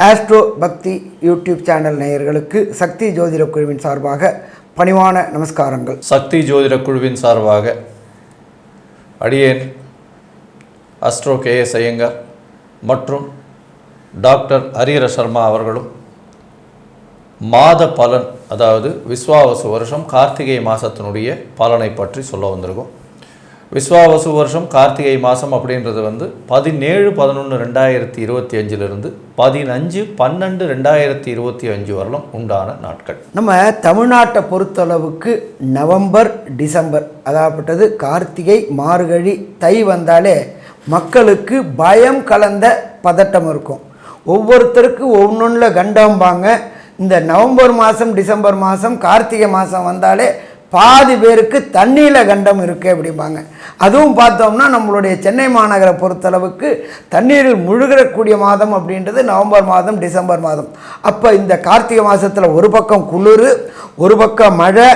Astro பக்தி YouTube channel நேயர்களுக்கு சக்தி ஜோதிட குழுவின் சார்பாக பணிவான நமஸ்காரங்கள். சக்தி ஜோதிட குழுவின் சார்பாக அடியேன் அஸ்ட்ரோ KS ஐயங்கார் மற்றும் டாக்டர் ஹரிஹர சர்மா அவர்களும் மாத பலன், அதாவது விஸ்வாவசு வருஷம் கார்த்திகை மாதத்தினுடைய பலனை பற்றி சொல்ல வந்திருக்கோம். விஸ்வாவசு வருஷம் கார்த்திகை மாதம் அப்படின்றது 17/11/2025 15/12/2025 வரலும் உண்டான நாட்கள். நம்ம தமிழ்நாட்டை பொறுத்தளவுக்கு நவம்பர் டிசம்பர் அதாகப்பட்டது கார்த்திகை மார்கழி தை வந்தாலே மக்களுக்கு பயம் கலந்த பதட்டம் இருக்கும். ஒவ்வொருத்தருக்கு ஒவ்வொன்றில் கண்டம்பாங்க. இந்த நவம்பர் மாதம் டிசம்பர் மாதம் கார்த்திகை மாதம் வந்தாலே பாதி பேருக்கு தண்ணியில் கண்டம் இருக்குது அப்படிம்பாங்க. அதுவும் பார்த்தோம்னா நம்மளுடைய சென்னை மாநகரை பொறுத்தளவுக்கு தண்ணீரில் முழுகக்கூடிய மாதம் அப்படின்றது நவம்பர் மாதம் டிசம்பர் மாதம். அப்போ இந்த கார்த்திகை மாதத்தில் ஒரு பக்கம் குளிர், ஒரு பக்கம் மழை,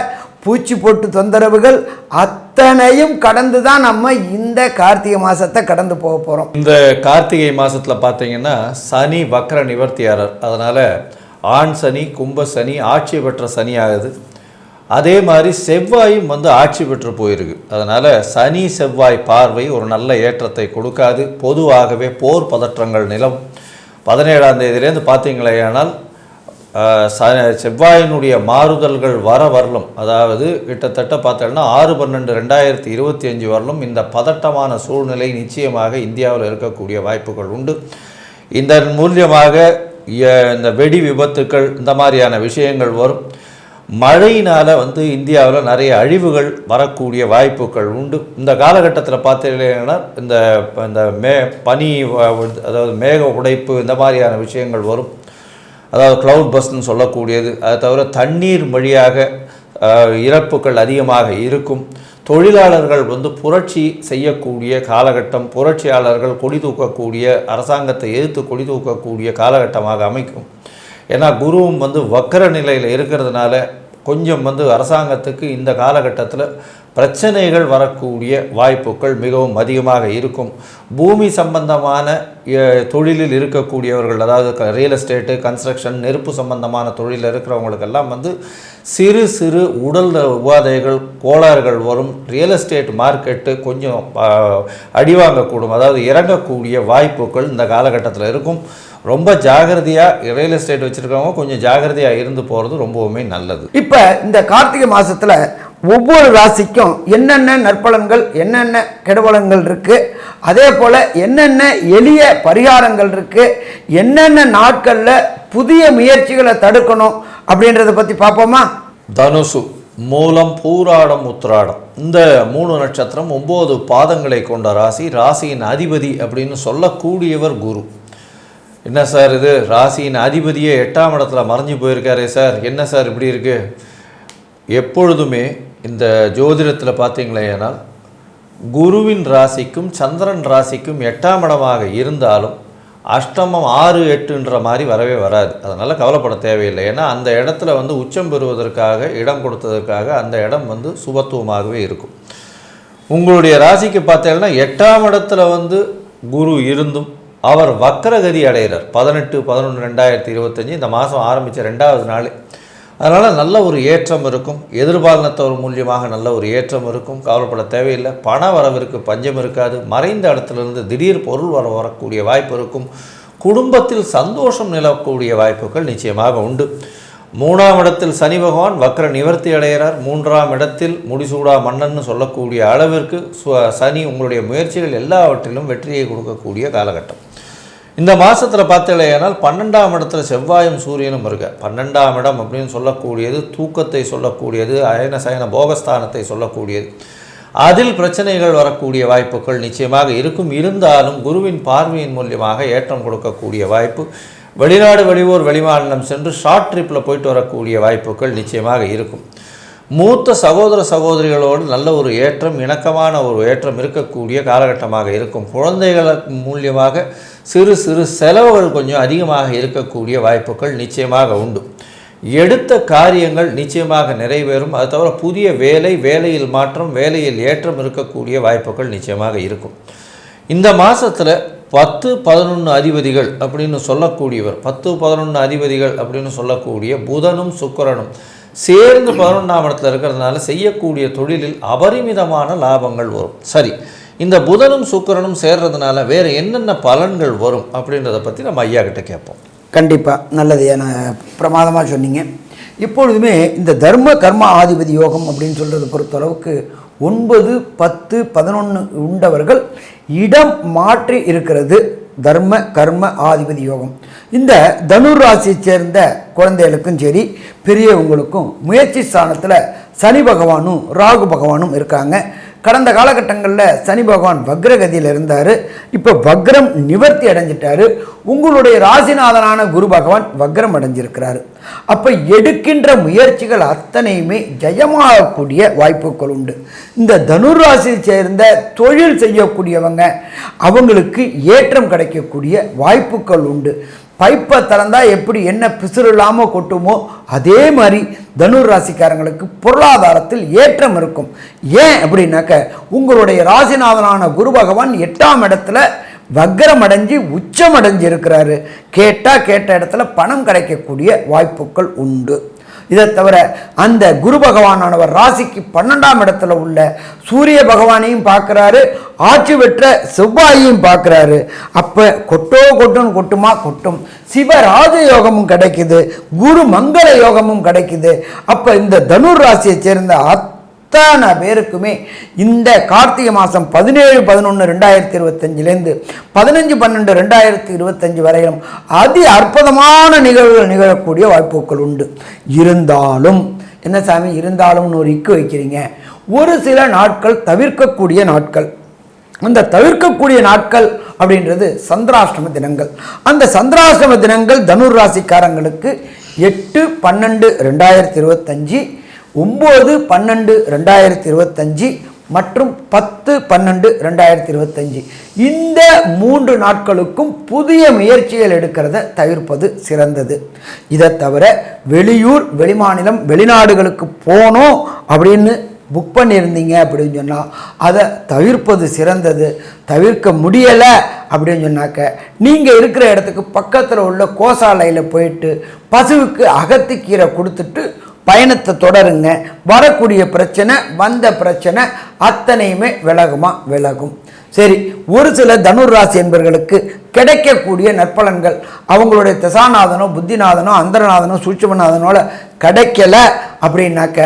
பூச்சி போட்டு தொந்தரவுகள் அத்தனையும் கடந்து தான் நம்ம இந்த கார்த்திகை மாதத்தை கடந்து போக போகிறோம். இந்த கார்த்திகை மாதத்தில் பார்த்தீங்கன்னா சனி வக்ர நிவர்த்தியாளர், அதனால் ஆண் சனி கும்ப சனி ஆட்சி பெற்ற சனி ஆகுது. அதே மாதிரி செவ்வாயும் ஆட்சி பெற்று போயிருக்கு. அதனால் சனி செவ்வாய் பார்வை ஒரு நல்ல ஏற்றத்தை கொடுக்காது. பொதுவாகவே போர் பதற்றங்கள் நிலம் 17ஆம் தேதியிலேருந்து பார்த்தீங்களேயானால் செவ்வாயினுடைய மாறுதல்கள் வரலும், அதாவது கிட்டத்தட்ட பார்த்தோம்னா 6/12/2025 வரலும் இந்த பதட்டமான சூழ்நிலை நிச்சயமாக இந்தியாவில் இருக்கக்கூடிய வாய்ப்புகள் உண்டு. இதன் மூலியமாக இந்த வெடி விபத்துக்கள் இந்த மாதிரியான விஷயங்கள் வரும். மழையினால் இந்தியாவில் நிறைய அழிவுகள் வரக்கூடிய வாய்ப்புகள் உண்டு. இந்த காலகட்டத்தில் பார்த்தீங்கன்னா இந்த பனி, அதாவது மேக உடைப்பு இந்த மாதிரியான விஷயங்கள் வரும். அதாவது க்ளவுட் பஸ்ட்னு சொல்லக்கூடியது. அதை தவிர தண்ணீர் வழியாக இறப்புகள் அதிகமாக இருக்கும். தொழிலாளர்கள் புரட்சி செய்யக்கூடிய காலகட்டம், புரட்சியாளர்கள் கொடி தூக்கக்கூடிய, அரசாங்கத்தை எதிர்த்து கொடி தூக்கக்கூடிய காலகட்டமாக அமைக்கும். ஏன்னா குருவும் வக்கர நிலையில் இருக்கிறதுனால கொஞ்சம் அரசாங்கத்துக்கு இந்த காலகட்டத்தில் பிரச்சனைகள் வரக்கூடிய வாய்ப்புகள் மிகவும் அதிகமாக இருக்கும். பூமி சம்பந்தமான தொழிலில் இருக்கக்கூடியவர்கள், அதாவது ரியல் எஸ்டேட்டு, கன்ஸ்ட்ரக்ஷன், நெருப்பு சம்பந்தமான தொழிலில் இருக்கிறவங்களுக்கெல்லாம் சிறு சிறு உடல் உபாதைகள், கோளாறுகள் வரும். ரியல் எஸ்டேட் மார்க்கெட்டு கொஞ்சம் அடிவாங்கக்கூடும், அதாவது இறங்கக்கூடிய வாய்ப்புகள் இந்த காலகட்டத்தில் இருக்கும். ரொம்ப ஜாகிரதையாக ரியல் எஸ்டேட் வச்சுருக்கவங்க கொஞ்சம் ஜாகிரதையாக இருந்து போகிறது ரொம்பவுமே நல்லது. இப்போ இந்த கார்த்திகை மாதத்தில் ஒவ்வொரு ராசிக்கும் என்னென்ன நற்பலன்கள், என்னென்ன கெடுபலன்கள் இருக்குது, அதே போல் என்னென்ன எளிய பரிகாரங்கள் இருக்குது, என்னென்ன நாட்களில் புதிய முயற்சிகளை தடுக்கணும் அப்படின்றத பற்றி பார்ப்போமா? தனுசு, மூலம், பூராடம், உத்திராடம் இந்த 3 நட்சத்திரம் 9 பாதங்களை கொண்ட ராசி. ராசியின் அதிபதி அப்படின்னு சொல்லக்கூடியவர் குரு. என்ன சார் இது, ராசியின் அதிபதியே 8ஆம் இடத்துல மறைஞ்சு போயிருக்காரே சார், என்ன சார் இப்படி இருக்குது? எப்பொழுதுமே இந்த ஜோதிடத்தில் பார்த்தீங்களேனால் குருவின் ராசிக்கும் சந்திரன் ராசிக்கும் 8ஆம் இடமாக இருந்தாலும் அஷ்டமம் 6, 8ன்ற மாதிரி வரவே வராது. அதனால் கவலைப்பட தேவையில்லை. ஏன்னா அந்த இடத்துல உச்சம் பெறுவதற்காக இடம் கொடுத்ததற்காக அந்த இடம் சுபத்துவமாகவே இருக்கும். உங்களுடைய ராசிக்கு பார்த்தீங்கன்னா 8ஆம் இடத்துல குரு இருந்தும் அவர் வக்கரகதி அடைகிறார் 18/11/2025 இந்த மாதம் ஆரம்பித்த 2வது நாள். அதனால் நல்ல ஒரு ஏற்றம் இருக்கும். எதிர்பாலினத்தவர் மூலியமாக நல்ல ஒரு ஏற்றம் இருக்கும். கவலைப்பட தேவையில்லை. பண வரவிற்கு பஞ்சம் இருக்காது. மறைந்த இடத்துலேருந்து திடீர் பொருள் வரக்கூடிய வாய்ப்பு இருக்கும். குடும்பத்தில் சந்தோஷம் நிலவக்கூடிய வாய்ப்புகள் நிச்சயமாக உண்டு. 3ஆம் இடத்தில் சனி பகவான் வக்கர நிவர்த்தி அடைகிறார். 3ஆம் இடத்தில் முடிசூடா மன்னன்னு சொல்லக்கூடிய அளவிற்கு சனி உங்களுடைய முயற்சிகள் எல்லாவற்றிலும் வெற்றியை கொடுக்கக்கூடிய காலகட்டம். இந்த மாதத்தில் பார்த்தீங்கன்னா 12ஆம் இடத்துல செவ்வாயும் சூரியனும் இருக்க. 12ஆம் இடம் அப்படின்னு சொல்லக்கூடியது தூக்கத்தை சொல்லக்கூடியது, அயன சயன போகஸ்தானத்தை சொல்லக்கூடியது. அதில் பிரச்சனைகள் வரக்கூடிய வாய்ப்புகள் நிச்சயமாக இருக்கும். இருந்தாலும் குருவின் பார்வையின் மூலியமாக ஏற்றம் கொடுக்கக்கூடிய வாய்ப்பு, வெளிநாடு, வெளியூர், வெளிமாநிலம் சென்று ஷார்ட் ட்ரிப்பில் போயிட்டு வரக்கூடிய வாய்ப்புகள் நிச்சயமாக இருக்கும். மூத்த சகோதர சகோதரிகளோடு நல்ல ஒரு ஏற்றம், இணக்கமான ஒரு ஏற்றம் இருக்கக்கூடிய காலகட்டமாக இருக்கும். குழந்தைகள் மூலியமாக சிறு சிறு செலவுகள் கொஞ்சம் அதிகமாக இருக்கக்கூடிய வாய்ப்புகள் நிச்சயமாக உண்டு. எடுத்த காரியங்கள் நிச்சயமாக நிறைவேறும். அது தவிர புதிய வேலையில் மாற்றம், வேலையில் ஏற்றம் இருக்கக்கூடிய வாய்ப்புகள் நிச்சயமாக இருக்கும். இந்த மாதத்தில் 10-11 அதிபதிகள் அப்படின்னு சொல்லக்கூடியவர், 10-11 அதிபதிகள் அப்படின்னு சொல்லக்கூடிய புதனும் சுக்கிரனும் சேர்ந்து 11ஆம் இடத்துல இருக்கிறதுனால செய்யக்கூடிய தொழிலில் அபரிமிதமான லாபங்கள் வரும். சரி, இந்த புதனும் சுக்கிரனும் சேர்றதுனால வேறு என்னென்ன பலன்கள் வரும் அப்படின்றத பற்றி நம்ம ஐயா கிட்ட கேட்போம். கண்டிப்பாக நல்லது, பிரமாதமாக சொன்னீங்க. இப்பொழுதுமே இந்த தர்ம கர்ம ஆதிபதி யோகம் அப்படின்னு சொல்கிறத பொறுத்தளவுக்கு 9, 10, 11 உண்டவர்கள் இடம் மாற்றி இருக்கிறது தர்ம கர்ம ஆதிபதி யோகம். இந்த தனுர் ராசியை சேர்ந்த குழந்தைகளுக்கும் சரி பெரியவங்களுக்கும் முயற்சி ஸ்தானத்தில் சனி பகவானும் ராகு பகவானும் இருக்காங்க. கடந்த காலகட்டங்களில் சனி பகவான் வக்ரகதியில் இருந்தார், இப்போ வக்ரம் நிவர்த்தி அடைஞ்சிட்டாரு. உங்களுடைய ராசிநாதனான குரு பகவான் வக்ரம் அடைஞ்சிருக்கிறாரு. அப்போ எடுக்கின்ற முயற்சிகள் அத்தனையுமே ஜெயமாகக்கூடிய வாய்ப்புகள் உண்டு. இந்த தனுர் ராசியை சேர்ந்த தொழில் செய்யக்கூடியவங்க அவங்களுக்கு ஏற்றம் கிடைக்கக்கூடிய வாய்ப்புகள் உண்டு. பைப்பை திறந்தா எப்படி என்ன பிசுறு இல்லாமல் கொட்டுமோ அதே மாதிரி தனுர் ராசிக்காரங்களுக்கு பொருளாதாரத்தில் ஏற்றம் இருக்கும். ஏன் அப்படின்னாக்க உங்களுடைய ராசிநாதனான குரு பகவான் 8ஆம் இடத்துல வக்ரம் அடைஞ்சு உச்சம் அடைஞ்சு இருக்கிறாரு. கேட்ட இடத்துல பணம் கிடைக்கக்கூடிய வாய்ப்புகள் உண்டு. இதை தவிர அந்த குரு பகவானவர் ராசிக்கு 12ஆம் இடத்துல உள்ள சூரிய பகவானையும் பார்க்குறாரு, ஆட்சி பெற்ற செவ்வாயையும் பார்க்குறாரு. அப்போ கொட்டுன்னு கொட்டும். சிவராஜ யோகமும் கிடைக்குது, குரு மங்கள யோகமும் கிடைக்குது. அப்போ இந்த தனுர் ராசியை சேர்ந்த அத்தனை பேருக்குமே இந்த கார்த்திகை மாதம் 17-11-2025 15-12-2025 வரையிலும் அதி அற்புதமான நிகழ்வுகள் நிகழக்கூடிய வாய்ப்புகள் உண்டு. இருந்தாலும் என்ன சாமி இருந்தாலும்னு ஒரு இக்கு வைக்கிறீங்க, ஒரு சில நாட்கள் தவிர்க்கக்கூடிய நாட்கள். அந்த தவிர்க்கக்கூடிய நாட்கள் அப்படின்றது சந்திராஷ்டம தினங்கள். அந்த சந்திராஷ்டம தினங்கள் தனுர் ராசிக்காரங்களுக்கு 8-12-2025 9-12-2025 மற்றும் 10-12-2025 இந்த 3 நாட்களுக்கும் புதிய முயற்சிகள் எடுக்கிறத தவிர்ப்பது சிறந்தது. இதை தவிர வெளியூர் வெளிமாநிலம் வெளிநாடுகளுக்கு போனோம் அப்படின்னு புக் பண்ணியிருந்தீங்க அப்படின்னு சொன்னால் அதை தவிர்ப்பது சிறந்தது. தவிர்க்க முடியலை அப்படின்னு சொன்னாக்க நீங்கள் இருக்கிற இடத்துக்கு பக்கத்தில் உள்ள கோசாலையில் போயிட்டு பசுவுக்கு அகத்திக்கீரை கொடுத்துட்டு பயணத்தை தொடருங்க. வரக்கூடிய பிரச்சனை வந்த பிரச்சனை அத்தனையுமே விலகும். சரி, ஒரு சில தனுர் ராசி என்பவர்களுக்கு கிடைக்கக்கூடிய நற்பலன்கள் அவங்களுடைய தசாநாதனோ புத்திநாதனோ அந்தரநாதனோ சூட்சுமநாதனோட கிடைக்கல அப்படின்னாக்க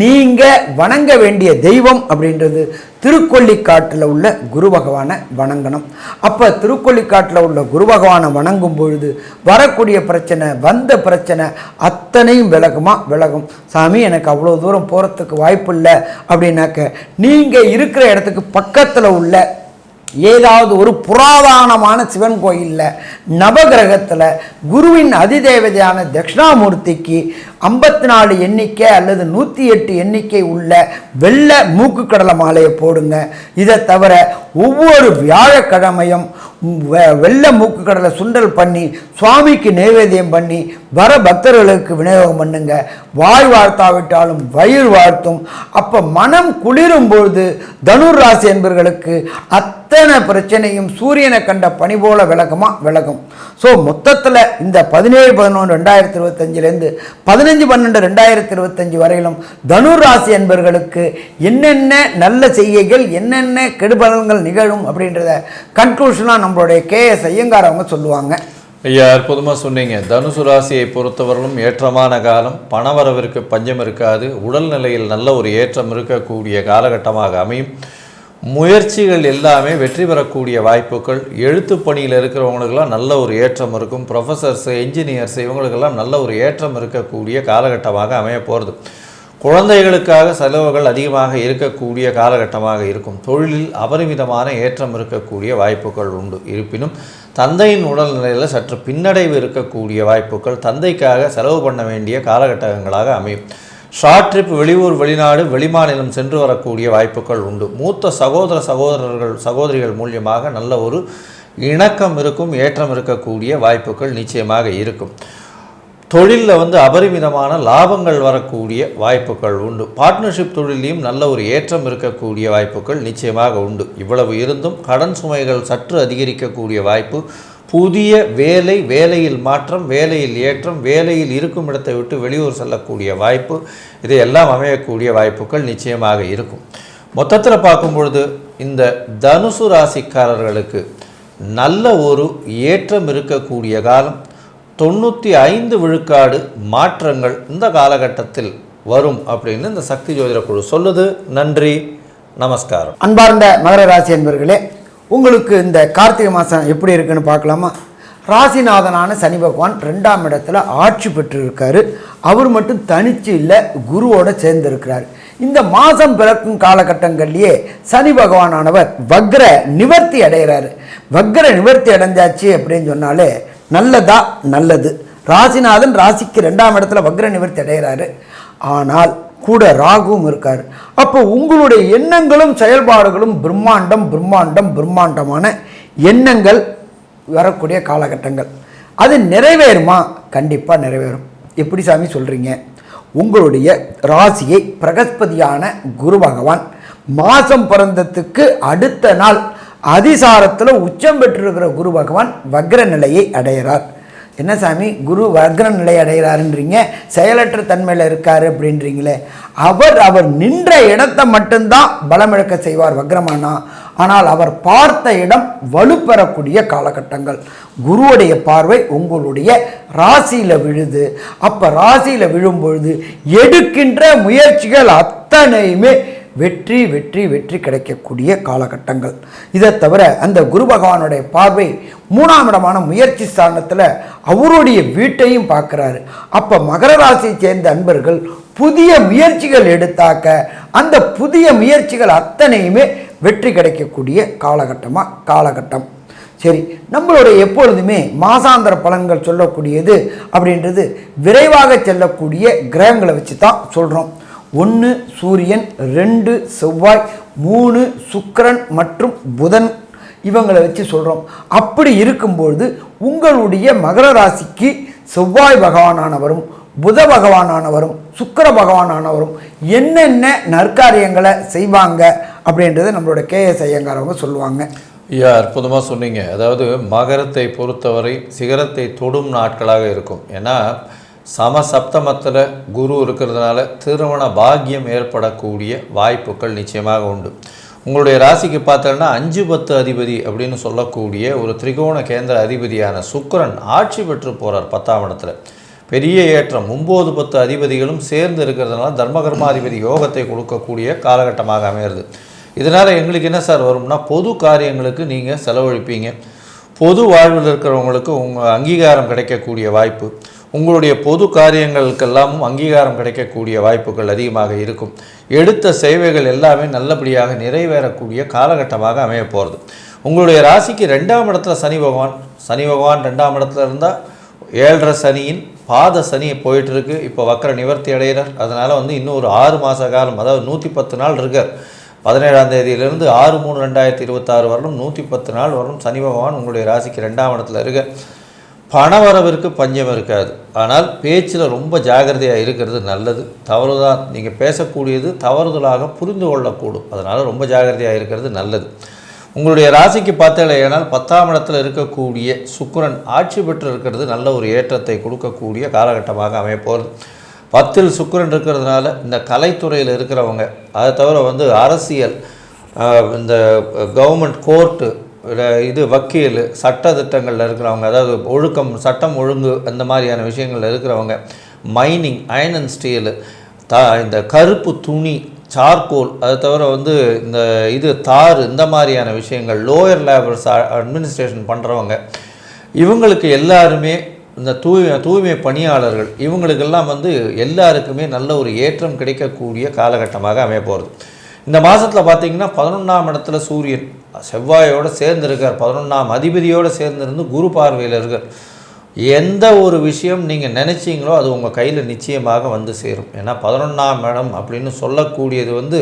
நீங்கள் வணங்க வேண்டிய தெய்வம் அப்படின்றது திருக்கொள்ளிக்காட்டில் உள்ள குரு பகவானை வணங்கணும். அப்போ திருக்கொள்ளிக்காட்டில் உள்ள குரு பகவானை வணங்கும் பொழுது வரக்கூடிய பிரச்சனை வந்த பிரச்சனை அத்தனையும் விலகும். சாமி எனக்கு அவ்வளோ தூரம் போகிறதுக்கு வாய்ப்பு இல்லை அப்படின்னாக்க நீங்கள் இருக்கிற இடத்துக்கு பக்கத்தில் உள்ள ஏதாவது ஒரு புராதனமான சிவன் கோயிலில் நவகிரகத்தில் குருவின் அதிதேவதையான தட்சிணாமூர்த்திக்கு 54 எண்ணிக்கை அல்லது 108 எண்ணிக்கை உள்ள வெள்ளை மூக்கு கடலை மாலையை போடுங்க. இதை தவிர ஒவ்வொரு வியாழக்கிழமையும் வெள்ளை மூக்கு கடலை சுண்டல் பண்ணி சுவாமிக்கு நைவேத்தியம் பண்ணி வர பக்தர்களுக்கு விநியோகம் பண்ணுங்க. வாய் வாழ்த்தாவிட்டாலும் வயிறு வாழ்த்தும். அப்போ மனம் குளிரும் பொழுது தனுர் ராசி என்பவர்களுக்கு அத்தனை பிரச்சனையும் சூரியனை கண்ட பனி போல விலகும். ஸோ மொத்தத்தில் இந்த 17-11-2025 15-12-2025 வரையிலும் தனுர் ராசி என்பவர்களுக்கு என்னென்ன நல்ல செய்கைகள் என்னென்ன கெடுபலன்கள் நிகழும் அப்படின்றத கன்க்ளூஷனாக நம்மளுடைய KS ஐயங்கார் அவங்க சொல்லுவாங்க. ஐயா, அற்புதமாக சொன்னீங்க. தனுசு ராசியை பொறுத்தவரையிலும் ஏற்றமான காலம், பணவரவிற்கு பஞ்சம் இருக்காது, உடல்நிலையில் நல்ல ஒரு ஏற்றம் இருக்கக்கூடிய காலகட்டமாக அமையும். முயற்சிகள் எல்லாமே வெற்றி பெறக்கூடிய வாய்ப்புகள். எழுத்து பணியில் இருக்கிறவங்களுக்கெல்லாம் நல்ல ஒரு ஏற்றம் இருக்கும். ப்ரொஃபஸர்ஸ், என்ஜினியர்ஸ் இவங்களுக்கெல்லாம் நல்ல ஒரு ஏற்றம் இருக்கக்கூடிய காலகட்டமாக அமைய போகிறது. குழந்தைகளுக்காக செலவுகள் அதிகமாக இருக்கக்கூடிய காலகட்டமாக இருக்கும். தொழிலில் அபரிமிதமான ஏற்றம் இருக்கக்கூடிய வாய்ப்புகள் உண்டு. இருப்பினும் தந்தையின் உடல்நிலையில் சற்று பின்னடைவு இருக்கக்கூடிய வாய்ப்புகள், தந்தைக்காக செலவு பண்ண வேண்டிய காலகட்டங்களாக அமையும். ஷார்ட் ட்ரிப் வெளியூர் வெளிநாடு வெளிமாநிலம் சென்று வரக்கூடிய வாய்ப்புகள் உண்டு. மூத்த சகோதரிகள் மூலியமாக நல்ல ஒரு இணக்கம் இருக்கும், ஏற்றம் இருக்கக்கூடிய வாய்ப்புகள் நிச்சயமாக இருக்கும். தொழிலில் வந்து அபரிமிதமான லாபங்கள் வரக்கூடிய வாய்ப்புகள் உண்டு. பார்ட்னர்ஷிப் தொழிலையும் நல்ல ஒரு ஏற்றம் இருக்கக்கூடிய வாய்ப்புகள் நிச்சயமாக உண்டு. இவ்வளவு இருந்தும் கடன் சுமைகள் சற்று அதிகரிக்கக்கூடிய வாய்ப்பு, புதிய வேலையில் மாற்றம், வேலையில் ஏற்றம், வேலையில் இருக்கும் இடத்தை விட்டு வெளியூர் செல்லக்கூடிய வாய்ப்பு, இதையெல்லாம் அமையக்கூடிய வாய்ப்புகள் நிச்சயமாக இருக்கும். மொத்தத்தில் பார்க்கும் பொழுது இந்த தனுசு ராசிக்காரர்களுக்கு நல்ல ஒரு ஏற்றம் இருக்கக்கூடிய காலம். 95 விழுக்காடு மாற்றங்கள் இந்த காலகட்டத்தில் வரும் அப்படின்னு இந்த சக்தி ஜோதிட குழு சொல்லுது. நன்றி, நமஸ்காரம். அன்பார்ந்த மகர ராசி என்பர்களே, உங்களுக்கு இந்த கார்த்திகை மாதம் எப்படி இருக்குன்னு பார்க்கலாமா? ராசிநாதனான சனி பகவான் 2ஆம் இடத்துல ஆட்சி பெற்றிருக்காரு. அவர் மட்டும் தனிச்சு இல்லை, குருவோட சேர்ந்திருக்கிறார். இந்த மாதம் பிறக்கும் காலகட்டங்கள்லேயே சனி பகவானானவர் வக்ர நிவர்த்தி அடைகிறாரு. வக்ர நிவர்த்தி அடைஞ்சாச்சு அப்படின்னு சொன்னாலே நல்லதா? நல்லது. ராசிநாதன் ராசிக்கு 2ஆம் இடத்துல வக்ர நிவர்த்தி அடைகிறாரு. ஆனால் கூட ராகுவும் இருக்கார். அப்போ உங்களுடைய எண்ணங்களும் செயல்பாடுகளும் பிரம்மாண்டமான எண்ணங்கள் வரக்கூடிய காலகட்டங்கள். அது நிறைவேறுமா? கண்டிப்பாக நிறைவேறும். எப்படி சாமி சொல்கிறீங்க? உங்களுடைய ராசியை பிரகஸ்பதியான குரு பகவான் மாதம் பிறந்ததுக்கு அடுத்த நாள் அதிசாரத்தில் உச்சம் பெற்றிருக்கிற குரு பகவான் வக்ர நிலையை அடைகிறார். என்ன சாமி குரு வக்ர நிலை அடைகிறாருன்றீங்க, செயலற்ற தன்மையில் இருக்காரு அப்படின்றீங்களே. அவர் நின்ற இடத்தை மட்டும்தான் பலமிழக்க செய்வார் வக்ரமானா. ஆனால் அவர் பார்த்த இடம் வலுப்பெறக்கூடிய காலகட்டங்கள். குருவுடைய பார்வை உங்களுடைய ராசியில் விழுது. அப்போ ராசியில் விழும்பொழுது எடுக்கின்ற முயற்சிகள் அத்தனையுமே வெற்றி வெற்றி வெற்றி கிடைக்கக்கூடிய காலகட்டங்கள். இதை தவிர அந்த குரு பகவானுடைய பார்வை 3ஆம் இடமான முயற்சி ஸ்தானத்தில் அவருடைய வீட்டையும் பார்க்குறாரு. அப்போ மகர ராசியை சேர்ந்த அன்பர்கள் புதிய முயற்சிகள் எடுத்தாக்க அந்த புதிய முயற்சிகள் அத்தனையுமே வெற்றி கிடைக்கக்கூடிய காலகட்டம். சரி, நம்மளுடைய எப்பொழுதுமே மாசாந்திர பலன்கள் சொல்லக்கூடியது அப்படின்றது விரைவாக செல்லக்கூடிய கிரகங்களை வச்சு தான் சொல்கிறோம். 1 சூரியன், 2 செவ்வாய், 3 சுக்கிரன் மற்றும் புதன், இவங்களை வச்சு சொல்கிறோம். அப்படி இருக்கும்பொழுது உங்களுடைய மகர ராசிக்கு செவ்வாய் பகவானானவரும் புத பகவானானவரும் சுக்கிர பகவானானவரும் என்னென்ன நற்காரியங்களை செய்வாங்க அப்படின்றத நம்மளோட KS ஐயங்கார் அவங்க சொல்லுவாங்க. ஐயா, அற்புதமாக சொன்னீங்க. அதாவது மகரத்தை பொறுத்தவரை சிகரத்தை தொடும் நாட்களாக இருக்கும். ஏன்னா சமசப்தமத்தில் குரு இருக்கிறதுனால திருமண பாக்கியம் ஏற்படக்கூடிய வாய்ப்புகள் நிச்சயமாக உண்டு. உங்களுடைய ராசிக்கு பார்த்தோன்னா 5-10 அதிபதி அப்படின்னு சொல்லக்கூடிய ஒரு திரிகோண கேந்திர அதிபதியான சுக்கிரன் ஆட்சி பெற்று போகிறார் 10ஆம் இடத்துல. பெரிய ஏற்றம். 9-10 அதிபதிகளும் சேர்ந்து இருக்கிறதுனால தர்மகர்மாதிபதி யோகத்தை கொடுக்கக்கூடிய காலகட்டமாக அமையிறது. இதனால் எங்களுக்கு என்ன சார் வரும்னா, பொது காரியங்களுக்கு நீங்கள் செலவழிப்பீங்க. பொது வாழ்வில் இருக்கிறவங்களுக்கு உங்கள் அங்கீகாரம் கிடைக்கக்கூடிய வாய்ப்பு, உங்களுடைய பொது காரியங்களுக்கெல்லாமும் அங்கீகாரம் கிடைக்கக்கூடிய வாய்ப்புகள் அதிகமாக இருக்கும். எடுத்த சேவைகள் எல்லாமே நல்லபடியாக நிறைவேறக்கூடிய காலகட்டமாக அமைய போகிறது. உங்களுடைய ராசிக்கு 2ஆம் இடத்துல சனி பகவான் 2ஆம் இடத்துல இருந்தால் 7.5 சனியின் பாத சனி போயிட்டுருக்கு. இப்போ வக்ர நிவர்த்தி அடைகிறார். அதனால் இன்னும் ஒரு 6 மாத காலம், அதாவது 110 நாள் இருக்கார். 17ஆம் தேதியிலிருந்து 6/3/2026 வரலும் 110 நாள் வரலும் சனி பகவான் உங்களுடைய ராசிக்கு 2ஆம் இடத்துல இருக்கார். பணவரவிற்கு பஞ்சம் இருக்காது. ஆனால் பேச்சில் ரொம்ப ஜாகிரதையாக இருக்கிறது நல்லது. தவறுதான், நீங்கள் பேசக்கூடியது தவறுதலாக புரிந்து கொள்ளக்கூடும். அதனால் ரொம்ப ஜாகிரதையாக இருக்கிறது நல்லது. உங்களுடைய ராசிக்கு பார்த்தேனால் 10ஆம் இடத்துல இருக்கக்கூடிய சுக்கிரன் ஆட்சி பெற்று இருக்கிறது நல்ல ஒரு ஏற்றத்தை கொடுக்கக்கூடிய காலகட்டமாக அமையப்போகிறது. 10இல் சுக்கிரன் இருக்கிறதுனால இந்த கலைத்துறையில் இருக்கிறவங்க, அதை தவிர அரசியல், இந்த கவர்மெண்ட் கோர்ட்டு, வக்கீல், சட்ட திட்டங்களில் இருக்கிறவங்க, அதாவது ஒழுக்கம், சட்டம் ஒழுங்கு, அந்த மாதிரியான விஷயங்களில் இருக்கிறவங்க, மைனிங், அயர்ன் அண்ட் ஸ்டீலு, இந்த கருப்பு துணி, சார்கோல், அதை தவிர இந்த தார், இந்த மாதிரியான விஷயங்கள், லோயர் லேபர்ஸ் அட்மினிஸ்ட்ரேஷன் பண்ணுறவங்க, இவங்களுக்கு எல்லாருமே இந்த தூய்மை பணியாளர்கள், இவங்களுக்கெல்லாம் எல்லாருக்குமே நல்ல ஒரு ஏற்றம் கிடைக்கக்கூடிய காலகட்டமாக அமைய போகிறது. இந்த மாதத்தில் பார்த்திங்கன்னா 11ஆம் இடத்துல சூரியன் செவ்வாயோடு சேர்ந்துருக்கார். 11ஆம் அதிபதியோடு சேர்ந்துருந்து குரு பார்வையில் இருக்கார். எந்த ஒரு விஷயம் நீங்கள் நினச்சிங்களோ அது உங்கள் கையில் நிச்சயமாக சேரும். ஏன்னா 11ஆம் இடம் அப்படின்னு சொல்லக்கூடியது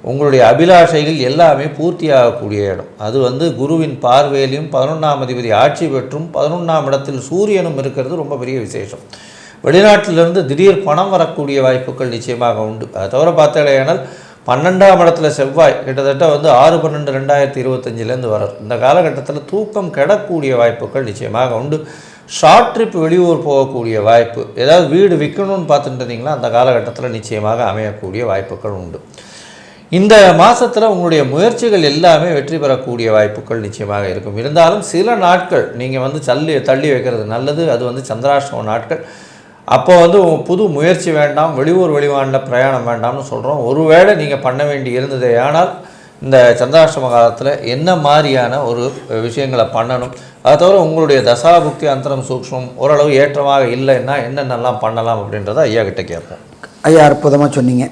உங்களுடைய அபிலாஷைகள் எல்லாமே பூர்த்தியாகக்கூடிய இடம். அது குருவின் பார்வையிலையும் 11ஆம் அதிபதி ஆட்சி பெற்றும் 11ஆம் இடத்தில் சூரியனும் இருக்கிறது ரொம்ப பெரிய விசேஷம். வெளிநாட்டிலிருந்து திடீர் பணம் வரக்கூடிய வாய்ப்புகள் நிச்சயமாக உண்டு. அதை தவிர பார்த்தாலேயானால் 12ஆம் இடத்துல செவ்வாய் கிட்டத்தட்ட 6/12/2025 வரார். இந்த காலகட்டத்தில் தூக்கம் கெடக்கூடிய வாய்ப்புகள் நிச்சயமாக உண்டு. ஷார்ட் ட்ரிப் வெளியூர் போகக்கூடிய வாய்ப்பு, ஏதாவது வீடு விற்கணும்னு பார்த்துட்டு இருந்தீங்களா அந்த காலகட்டத்தில் நிச்சயமாக அமையக்கூடிய வாய்ப்புகள் உண்டு. இந்த மாதத்தில் உங்களுடைய முயற்சிகள் எல்லாமே வெற்றி பெறக்கூடிய வாய்ப்புகள் நிச்சயமாக இருக்கும். இருந்தாலும் சில நாட்கள் நீங்கள் தள்ளி வைக்கிறது நல்லது. அது சந்திராஷ்டம நாட்கள். அப்போ புது முயற்சி வேண்டாம், வெளியூர் வெளிமாநில பிரயாணம் வேண்டாம்னு சொல்கிறோம். ஒருவேளை நீங்கள் பண்ண வேண்டி இருந்ததே ஆனால் இந்த சந்திராஷ்டம காலத்தில் என்ன மாதிரியான ஒரு விஷயங்களை பண்ணணும், அதை தவிர உங்களுடைய தசாபுக்தி அந்தரம் சூக்ஷ்மம் ஓரளவு ஏற்றமாக இல்லைன்னா என்னென்னலாம் பண்ணலாம் அப்படின்றத ஐயா கிட்ட கேட்போம். ஐயா அற்புதமாக சொன்னீங்க.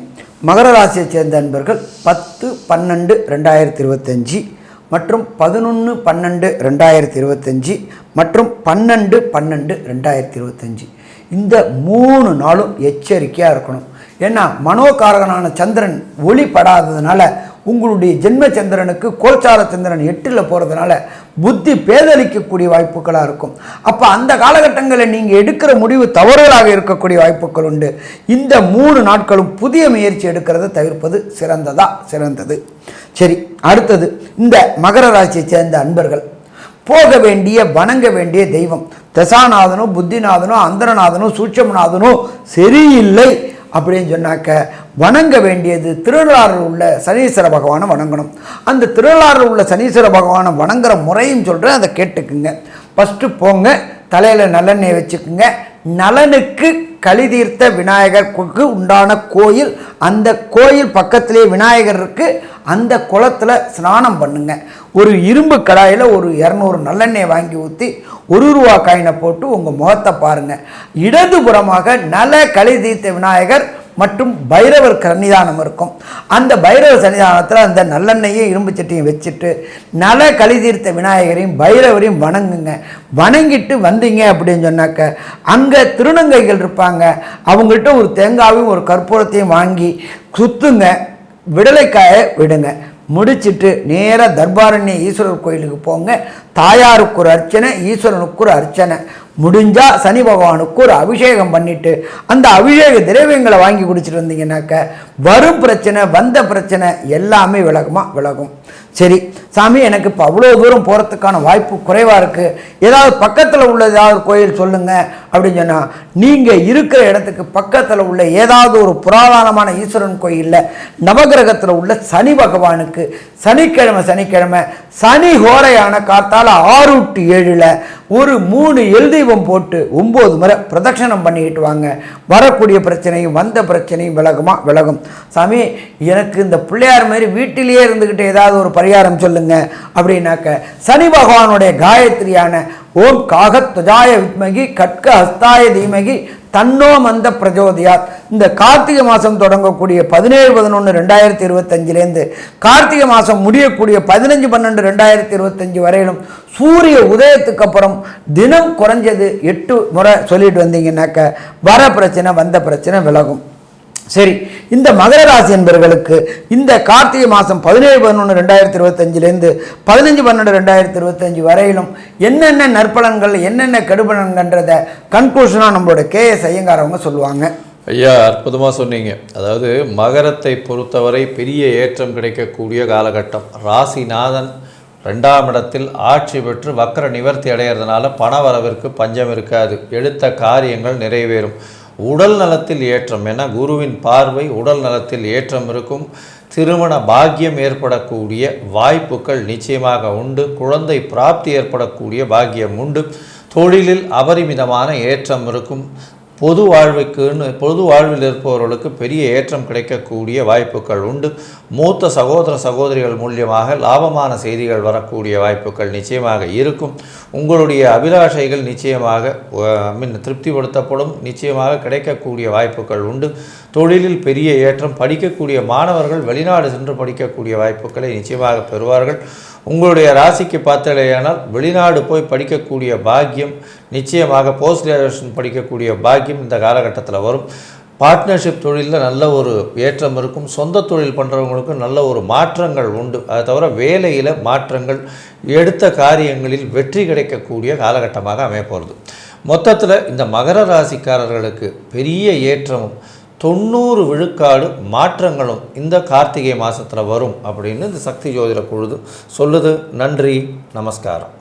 மகர ராசியை சேர்ந்த அன்பர்கள் 10/12/2025 மற்றும் 11/12/2025 மற்றும் 12/12/2025 இந்த 3 நாளும் எச்சரிக்கையாக இருக்கணும். ஏன்னா மனோகாரகனான சந்திரன் ஒளிப்படாததுனால உங்களுடைய ஜென்ம சந்திரனுக்கு கோச்சார சந்திரன் 8ல் போகிறதுனால புத்தி பேதலிக்கக்கூடிய வாய்ப்புகளாக இருக்கும். அப்போ அந்த காலகட்டங்களில் நீங்கள் எடுக்கிற முடிவு தவறுகளாக இருக்கக்கூடிய வாய்ப்புகள் உண்டு. இந்த 3 நாட்களும் புதிய முயற்சி எடுக்கிறத தவிர்ப்பது சிறந்தது. சரி, அடுத்தது இந்த மகர ராசியை சேர்ந்த அன்பர்கள் போக வேண்டிய வணங்க வேண்டிய தெய்வம் தசாநாதனோ புத்திநாதனோ அந்தரநாதனோ சூட்சமநாதனோ சரியில்லை அப்படின்னு சொன்னாக்க வணங்க வேண்டியது திருநள்ளாறில் உள்ள சனீஸ்வர பகவானை வணங்கணும். அந்த திருநள்ளாறில் உள்ள சனீஸ்வர பகவானை வணங்குற முறையும் சொல்கிறேன், அதை கேட்டுக்குங்க. ஃபஸ்ட்டு போங்க, தலையில் நல்லெண்ணெய் வச்சுக்குங்க. நலனுக்கு கலிதீர்த்த விநாயகருக்கு உண்டான கோயில், அந்த கோயில் பக்கத்திலே விநாயகர் இருக்குது. அந்த குளத்தில் ஸ்நானம் பண்ணுங்க. ஒரு இரும்பு கடாயில் ஒரு 200 நல்லெண்ணெய் வாங்கி ஊற்றி 1 ரூபா காயினை போட்டு உங்கள் முகத்தை பாருங்கள். இடதுபுறமாக நல கலிதீர்த்த விநாயகர் மற்றும் பைரவர் சன்னிதானம் இருக்கும். அந்த பைரவர் சன்னிதானத்தில் அந்த நல்லெண்ணெயும் இரும்பு சட்டியும் வச்சுட்டு நல கலிதீர்த்த விநாயகரையும் பைரவரையும் வணங்குங்க. வணங்கிட்டு வந்தீங்க அப்படின்னு சொன்னாக்க அங்கே திருநங்கைகள் இருப்பாங்க. அவங்கள்ட்ட ஒரு தேங்காவையும் ஒரு கற்பூரத்தையும் வாங்கி சுத்துங்க, விடலைக்காயை விடுங்க. முடிச்சுட்டு நேராக தர்பாரண்ய ஈஸ்வரர் கோயிலுக்கு போங்க. தாயாருக்கு ஒரு அர்ச்சனை, ஈஸ்வரனுக்கு ஒரு அர்ச்சனை, முடிஞ்சால் சனி பகவானுக்கு ஒரு அபிஷேகம் பண்ணிவிட்டு அந்த அபிஷேக திரவியங்களை வாங்கி குடிச்சிட்டு வந்தீங்கன்னாக்க வரும் பிரச்சனை வந்த பிரச்சனை எல்லாமே விலகும். சரி சாமி, எனக்கு இப்போ அவ்வளோ தூரம் போகிறதுக்கான வாய்ப்பு குறைவாக இருக்குது, ஏதாவது பக்கத்தில் உள்ள ஏதாவது கோயில் சொல்லுங்கள் அப்படின்னு சொன்னால் நீங்கள் இருக்கிற இடத்துக்கு பக்கத்தில் உள்ள ஏதாவது ஒரு புராதனமான ஈஸ்வரன் கோயிலில் நவகிரகத்தில் உள்ள சனி பகவானுக்கு சனிக்கிழமை சனி ஹோரையான காத்தால் 6 to 7 ஒரு 3 எல் தீபம் போட்டு 9 முறை பிரதட்சணம் பண்ணிக்கிட்டு வாங்க. வரக்கூடிய பிரச்சனையும் வந்த பிரச்சனையும் விலகும். சாமி, எனக்கு இந்த பிள்ளையார் மாதிரி வீட்டிலேயே இருந்துக்கிட்டு ஏதாவது ஒரு பரிகாரம் சொல்லுங்க அப்படின்னாக்க சனி பகவானுடைய காயத்ரியான ஓம் காகத்வஜாய வித்மகி கட்க ஹஸ்தாய தீமகி தன்னோ மந்த பிரஜோதியாத் இந்த கார்த்திகை மாதம் தொடங்கக்கூடிய 17/11/2025 கார்த்திகை மாதம் முடியக்கூடிய 15/12/2025 வரையிலும் சூரிய உதயத்துக்கு அப்புறம் தினம் குறைஞ்சது 8 முறை சொல்லிட்டு வந்தீங்கன்னாக்க வர பிரச்சனை வந்த பிரச்சனை விலகும். சரி, இந்த மகர ராசி என்பவர்களுக்கு இந்த கார்த்திகை மாதம் 17/11/2025 15/12/2025 வரையிலும் என்னென்ன நற்பலன்கள் என்னென்ன கெடுபலன்கன்றத கன்க்ளூஷனாக நம்மளோட KS ஐயங்கார் அவங்க சொல்லுவாங்க. ஐயா அற்புதமாக சொன்னீங்க. அதாவது மகரத்தை பொறுத்தவரை பெரிய ஏற்றம் கிடைக்கக்கூடிய காலகட்டம். ராசிநாதன் 2ஆம் இடத்தில் ஆட்சி பெற்று வக்கர நிவர்த்தி அடைகிறதுனால பண வரவிற்கு பஞ்சம் இருக்காது. எடுத்த காரியங்கள் நிறைவேறும். உடல் நலத்தில் ஏற்றம், ஏன்னா குருவின் பார்வை உடல் நலத்தில் ஏற்றம் இருக்கும். திருமண பாக்கியம் ஏற்படக்கூடிய வாய்ப்புகள் நிச்சயமாக உண்டு. குழந்தை பிராப்தி ஏற்படக்கூடிய பாக்கியம் உண்டு. தொழிலில் அபரிமிதமான ஏற்றம் இருக்கும். பொது வாழ்வில் இருப்பவர்களுக்கு பெரிய ஏற்றம் கிடைக்கக்கூடிய வாய்ப்புகள் உண்டு. மூத்த சகோதரிகள் மூலியமாக லாபமான செய்திகள் வரக்கூடிய வாய்ப்புகள் நிச்சயமாக இருக்கும். உங்களுடைய அபிலாஷைகள் நிச்சயமாக திருப்திப்படுத்தப்படும். நிச்சயமாக கிடைக்கக்கூடிய வாய்ப்புகள் உண்டு. தொழிலில் பெரிய ஏற்றம். படிக்கக்கூடிய மாணவர்கள் வெளிநாடு சென்று படிக்கக்கூடிய வாய்ப்புகளை நிச்சயமாக பெறுவார்கள். உங்களுடைய ராசிக்கு பார்த்தலையானால் வெளிநாடு போய் படிக்கக்கூடிய பாக்கியம் நிச்சயமாக, போஸ்ட் கிராஜுவேஷன் படிக்கக்கூடிய பாக்கியம் இந்த காலகட்டத்தில் வரும். பார்ட்னர்ஷிப் தொழிலில் நல்ல ஒரு ஏற்றம் இருக்கும். சொந்த தொழில் பண்ணுறவங்களுக்கு நல்ல ஒரு மாற்றங்கள் உண்டு. அதை தவிர வேலையில் மாற்றங்கள், எடுத்த காரியங்களில் வெற்றி கிடைக்கக்கூடிய காலகட்டமாக அமையப்போகிறது. மொத்தத்தில் இந்த மகர ராசிக்காரர்களுக்கு பெரிய ஏற்றமும் 90 விழுக்காடு மாற்றங்களும் இந்த கார்த்திகை மாதத்தில் வரும் அப்படின்னு இந்த சக்தி ஜோதிட குழு சொல்லுது. நன்றி, நமஸ்காரம்.